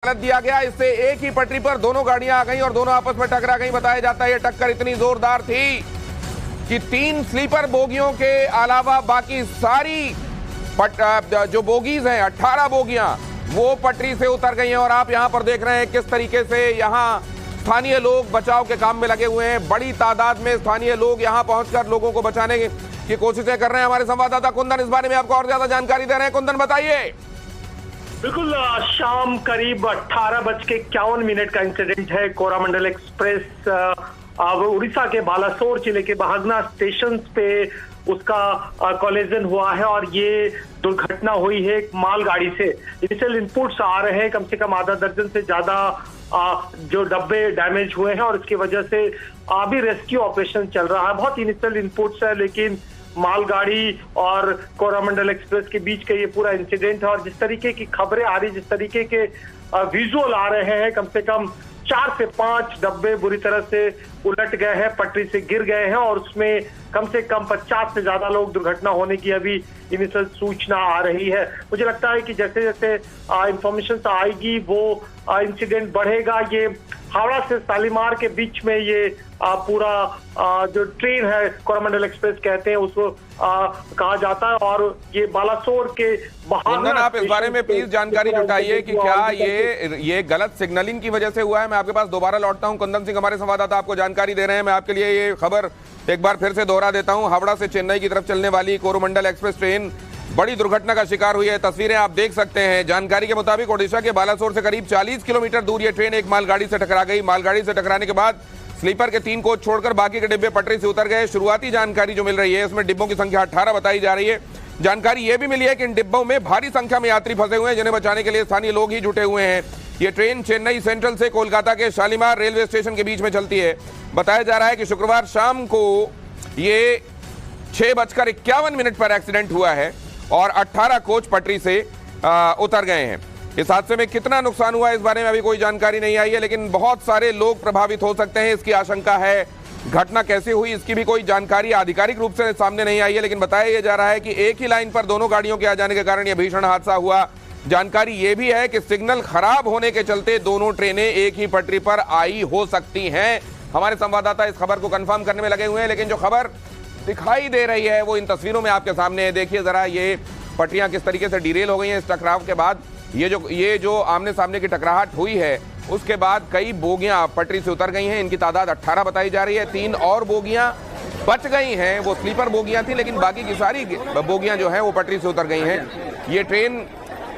हालत दिया गया। इससे एक ही पटरी पर दोनों गाड़ियां आ गई और दोनों आपस में टकरा गई। बताया जाता है ये टक्कर इतनी जोरदार थी कि 3 स्लीपर बोगियों के अलावा बाकी सारी जो बोगीज हैं 18 बोगियां वो पटरी से उतर गई हैं। और आप यहां पर देख रहे हैं किस तरीके से यहां स्थानीय लोग बचाव के काम में लगे हुए हैं। बड़ी तादाद में स्थानीय लोग यहां पहुंचकर लोगों को बचाने की कोशिशें कर रहे हैं। हमारे संवाददाता कुंदन इस बारे में आपको और ज्यादा जानकारी दे रहे हैं। कुंदन बताइए। बिल्कुल, शाम करीब 18:51 का इंसिडेंट है। कोरामंडल एक्सप्रेस उड़ीसा के बालासोर जिले के बहागना स्टेशन पे उसका कॉलिजन हुआ है और ये दुर्घटना हुई है एक मालगाड़ी से। इनिशियल इनपुट्स आ रहे हैं, कम से कम आधा दर्जन से ज्यादा जो डब्बे डैमेज हुए हैं और इसकी वजह से अभी रेस्क्यू ऑपरेशन चल रहा है। बहुत इनिशियल इनपुट्स है, लेकिन मालगाड़ी और कोरामंडल एक्सप्रेस के बीच का ये पूरा इंसिडेंट है। और जिस तरीके की खबरें आ रही, जिस तरीके के विजुअल आ रहे हैं, कम से कम 4 से 5 डब्बे बुरी तरह से उलट गए हैं, पटरी से गिर गए हैं और उसमें कम से कम 50 से ज्यादा लोग दुर्घटना होने की अभी इनिशियल सूचना आ रही है। मुझे लगता है कि जैसे जैसे इंफॉर्मेशन आएगी वो इंसिडेंट बढ़ेगा। ये हावड़ा से शालीमार के बीच में ये पूरा जो ट्रेन है कोरामंडल एक्सप्रेस कहते हैं उसको कहा जाता है और ये बालासोर के कुंदन, आप इस बारे में प्लीज जानकारी जुटाइए कि क्या ये गलत सिग्नलिंग की वजह से हुआ है। मैं आपके पास दोबारा लौटता हूं। कुंदन सिंह हमारे संवाददाता आपको जानकारी दे रहे हैं। मैं आपके लिए ये खबर एक बार फिर से दोहरा देता हूं। हावड़ा से चेन्नई की तरफ चलने वाली कोरोमंडल एक्सप्रेस ट्रेन बड़ी दुर्घटना का शिकार हुई है। तस्वीरें आप देख सकते हैं। जानकारी के मुताबिक ओडिशा के बालासोर से करीब 40 किलोमीटर दूर ये ट्रेन एक मालगाड़ी से टकरा गई। मालगाड़ी से टकराने के बाद स्लीपर के 3 कोच छोड़कर बाकी के डिब्बे पटरी से उतर गए। शुरुआती जानकारी जो मिल रही है इसमें डिब्बों की संख्या 18 बताई जा रही है। जानकारी यह भी मिली है कि इन डिब्बों में भारी संख्या में यात्री फंसे हुए हैं, जिन्हें बचाने के लिए स्थानीय लोग ही जुटे हुए हैं। ये ट्रेन चेन्नई सेंट्रल से कोलकाता के शालीमार रेलवे स्टेशन के बीच में चलती है। बताया जा रहा है कि शुक्रवार शाम को ये 6:51 पर एक्सीडेंट हुआ है और 18 कोच पटरी से उतर गए हैं। इस हादसे में कितना नुकसान हुआ इस बारे में अभी कोई जानकारी नहीं आई है, लेकिन बहुत सारे लोग प्रभावित हो सकते हैं, इसकी आशंका है। घटना कैसे हुई इसकी भी कोई जानकारी आधिकारिक रूप से सामने नहीं आई है, लेकिन बताया जा रहा है कि एक ही लाइन पर दोनों गाड़ियों के आ जाने के कारण यह भीषण हादसा हुआ। जानकारी यह भी है कि सिग्नल खराब होने के चलते दोनों ट्रेनें एक ही पटरी पर आई हो सकती हैं। हमारे संवाददाता इस खबर को कंफर्म करने में लगे हुए हैं, लेकिन जो खबर दिखाई दे रही है वो इन तस्वीरों में आपके सामने है। देखिए जरा, ये पटरियां किस तरीके से डिरेल हो गई हैं इस टकराव के बाद। ये जो आमने सामने की टकराहट हुई है उसके बाद कई बोगियां पटरी से उतर गई हैं। इनकी तादाद 18 बताई जा रही है। 3 और बोगियां बच गई हैं, वो स्लीपर बोगियां थी, लेकिन बाकी की सारी बोगियां जो हैं वो पटरी से उतर गई हैं। ये ट्रेन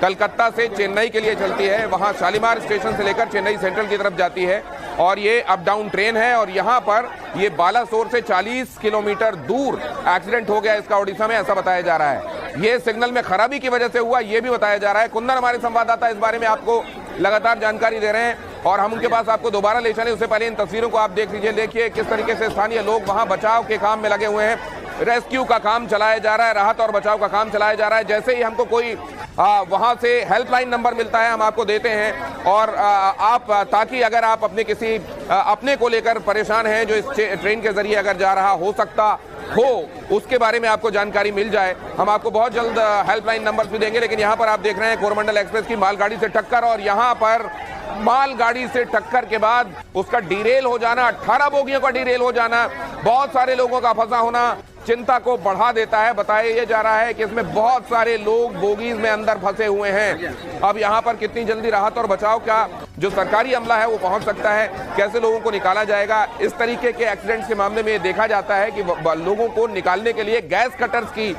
कलकत्ता से चेन्नई के लिए चलती है, वहां शालीमार स्टेशन से लेकर चेन्नई सेंट्रल की तरफ जाती है और ये अप डाउन ट्रेन है। और यहां पर ये बालासोर से 40 किलोमीटर दूर एक्सीडेंट हो गया इसका ओडिशा में, ऐसा बताया जा रहा है। ये सिग्नल में खराबी की वजह से हुआ ये भी बताया जा रहा है। कुंदन हमारे संवाददाता इस बारे में आपको लगातार जानकारी दे रहे हैं और हम उनके पास आपको दोबारा ले चले उससे पहले इन तस्वीरों को आप देख लीजिए। देखिए किस तरीके से स्थानीय लोग वहां बचाव के काम में लगे हुए हैं। रेस्क्यू का काम चलाया जा रहा है, राहत और बचाव का काम चलाया जा रहा है। जैसे ही हमको कोई वहां से हेल्पलाइन नंबर मिलता है हम आपको देते हैं और आप ताकि अगर आप अपने किसी अपने को लेकर परेशान हैं जो इस ट्रेन के जरिए अगर जा रहा हो सकता हो उसके बारे में आपको जानकारी मिल जाए, हम आपको बहुत जल्द हेल्पलाइन नंबर भी देंगे। लेकिन यहाँ पर आप देख रहे हैं कोरोमंडल एक्सप्रेस की मालगाड़ी से टक्कर और यहाँ पर मालगाड़ी से टक्कर के बाद उसका डिरेल हो जाना, 18 बोगियों का डिरेल हो जाना, बहुत सारे लोगों का फंसा होना चिंता को बढ़ा देता है। बताया जा रहा है कि इसमें बहुत सारे लोग बोगीज में अंदर फंसे हुए हैं। अब यहाँ पर कितनी जल्दी राहत और बचाव का जो सरकारी अमला है वो पहुंच सकता है, कैसे लोगों को निकाला जाएगा। इस तरीके के एक्सीडेंट्स के मामले में देखा जाता है कि लोगों को निकालने के लिए गैस कटर्स की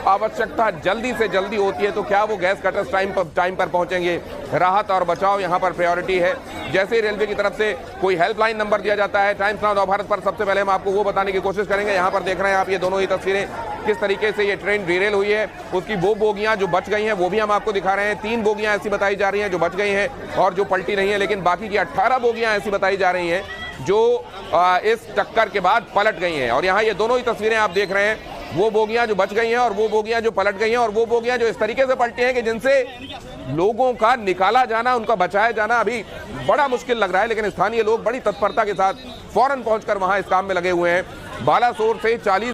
आवश्यकता जल्दी से जल्दी होती है। तो क्या वो गैस कटर्स टाइम पर पहुंचेंगे? राहत और बचाव यहाँ पर प्रायोरिटी है। जैसे रेलवे की तरफ से कोई हेल्पलाइन नंबर दिया जाता है टाइम्स नाउ नवभारत पर, सबसे पहले हम आपको वो बताने की कोशिश करेंगे। यहाँ पर देख रहे हैं आप ये दोनों ही तस्वीरें, किस तरीके से ये ट्रेन डिरेल हुई है। उसकी वो बोगियां जो बच गई हैं वो भी हम आपको दिखा रहे हैं। 3 बोगियां ऐसी बताई जा रही हैं जो बच गई हैं और जो पलटी नहीं है, लेकिन बाकी की 18 बोगियां ऐसी बताई जा रही हैं जो इस टक्कर के बाद पलट गई हैं। और यहाँ ये दोनों ही तस्वीरें आप देख रहे हैं, वो बोगियां जो बच गई हैं और वो बोगियां जो पलट गई हैं और वो बोगियां जो इस तरीके से पलटी हैं कि जिनसे लोगों का निकाला जाना, उनका बचाया जाना अभी बड़ा मुश्किल लग रहा है। लेकिन स्थानीय लोग बड़ी तत्परता के साथ फौरन पहुंचकर वहां इस काम में लगे हुए हैं। बालासोर से 40